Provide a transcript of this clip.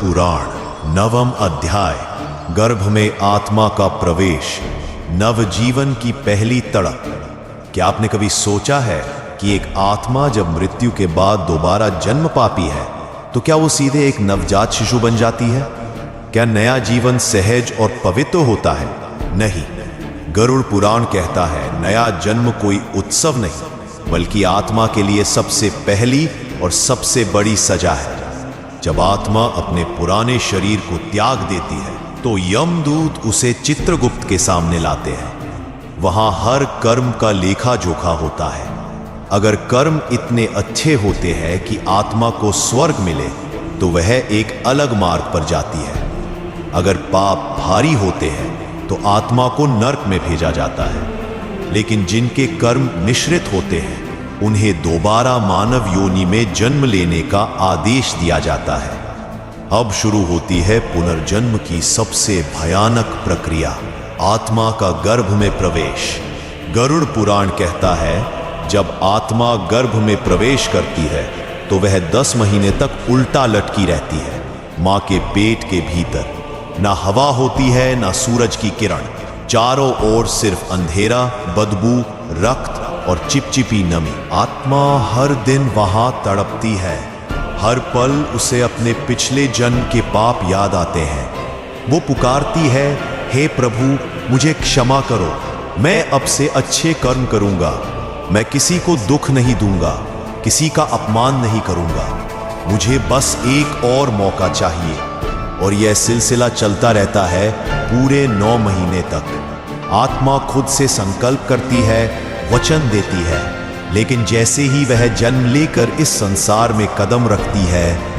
पुराण नवम अध्याय। गर्भ में आत्मा का प्रवेश, नवजीवन की पहली तड़प। क्या आपने कभी सोचा है कि एक आत्मा जब मृत्यु के बाद दोबारा जन्म पाती है तो क्या वो सीधे एक नवजात शिशु बन जाती है? क्या नया जीवन सहज और पवित्र होता है? नहीं। गरुड़ पुराण कहता है नया जन्म कोई उत्सव नहीं, बल्कि आत्मा के लिए सबसे पहली और सबसे बड़ी सजा है। जब आत्मा अपने पुराने शरीर को त्याग देती है तो यमदूत उसे चित्रगुप्त के सामने लाते हैं। वहां हर कर्म का लेखा जोखा होता है। अगर कर्म इतने अच्छे होते हैं कि आत्मा को स्वर्ग मिले तो वह एक अलग मार्ग पर जाती है। अगर पाप भारी होते हैं तो आत्मा को नरक में भेजा जाता है। लेकिन जिनके कर्म मिश्रित होते हैं उन्हें दोबारा मानव योनि में जन्म लेने का आदेश दिया जाता है। अब शुरू होती है पुनर्जन्म की सबसे भयानक प्रक्रिया, आत्मा का गर्भ में प्रवेश। गरुड़ पुराण कहता है जब आत्मा गर्भ में प्रवेश करती है तो वह 10 महीने तक उल्टा लटकी रहती है। मां के पेट के भीतर ना हवा होती है ना सूरज की किरण, चारों ओर सिर्फ अंधेरा, बदबू, रक्त और चिपचिपी नमी। आत्मा हर दिन वहां तड़पती है। हर पल उसे अपने पिछले जन्म के पाप याद आते हैं। वो पुकारती है, हे प्रभु मुझे क्षमा करो, मैं अब से अच्छे कर्म करूंगा, मैं किसी को दुख नहीं दूंगा, किसी का अपमान नहीं करूंगा, मुझे बस एक और मौका चाहिए। और यह सिलसिला चलता रहता है पूरे 9 महीने तक। आत्मा खुद से संकल्प करती है, वचन देती है, लेकिन जैसे ही वह जन्म लेकर इस संसार में कदम रखती है